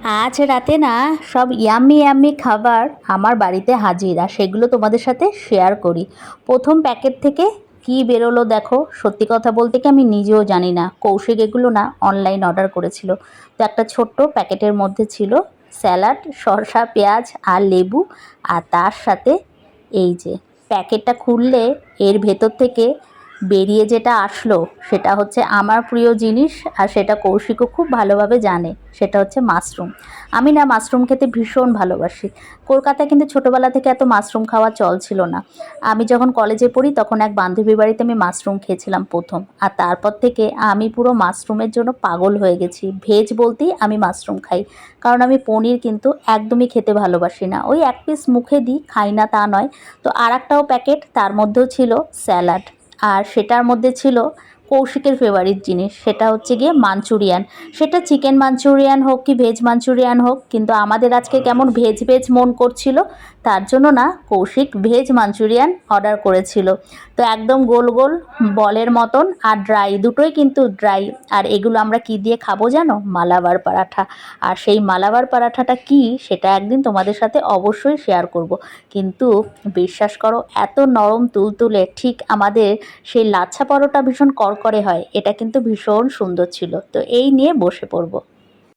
আজ রাতে না সব ইয়াম্মি ইয়াম্মি খাবার আমার বাড়িতে হাজির, আর সেগুলো তোমাদের সাথে শেয়ার করি। প্রথম প্যাকেট থেকে কি বেরোলো দেখো, সত্যি কথা বলতে কি আমি নিজেও জানি না। কৌশিক এগুলো না অনলাইন অর্ডার করেছিল। তো একটা ছোট্ট প্যাকেটের মধ্যে ছিল স্যালাড, শসা, পেঁয়াজ আর লেবু, আর তার সাথে এই যে প্যাকেটটা খুললে এর ভেতর থেকে বেরিয়ে যেটা আসলো সেটা হচ্ছে আমার প্রিয় জিনিস, আর সেটা কৌশিকও খুব ভালোভাবে জানে। সেটা হচ্ছে মাশরুম। আমি না মাশরুম খেতে ভীষণ ভালোবাসি। কলকাতায় কিন্তু ছোটোবেলা থেকে এত মাশরুম খাওয়া চল ছিল না। আমি যখন কলেজে পড়ি তখন এক বান্ধবীর বাড়িতে আমি মাশরুম খেয়েছিলাম প্রথম, আর তারপর থেকে আমি পুরো মাশরুমের জন্য পাগল হয়ে গেছি। ভেজ বলতেই আমি মাশরুম খাই, কারণ আমি পনির কিন্তু একদমই খেতে ভালোবাসি না। ওই এক পিস মুখে দিই, খাই না তা নয়। তো আর একটাও প্যাকেট, তার মধ্যেও ছিল স্যালাড, আর সেটার মধ্যে ছিল কৌশিকের ফেভারিট জিনিস, সেটা হচ্ছে গিয়ে মাঞ্চুরিয়ান। সেটা চিকেন মাঞ্চুরিয়ান হোক কি ভেজ মাঞ্চুরিয়ান হোক, কিন্তু আমাদের আজকে কেমন ভেজ ভেজ মন করছিল, তার জন্য না কৌশিক ভেজ মাঞ্চুরিয়ান অর্ডার করেছিল। তো একদম গোল গোল বলের মতন, আর ড্রাই, দুটোই কিন্তু ড্রাই। আর এগুলো আমরা কি দিয়ে খাবো জানো? মালাবার পরাঠা। আর সেই মালাবার পরাঠাটা কি, সেটা একদিন তোমাদের সাথে অবশ্যই শেয়ার করব। কিন্তু বিশ্বাস করো, এত নরম তুলতুলে, ঠিক আমাদের সেই লাচ্ছা পরোটা ভীষণ করকরে হয়, এটা কিন্তু ভীষণ সুন্দর ছিল। তো এই নিয়ে বসে পড়ব।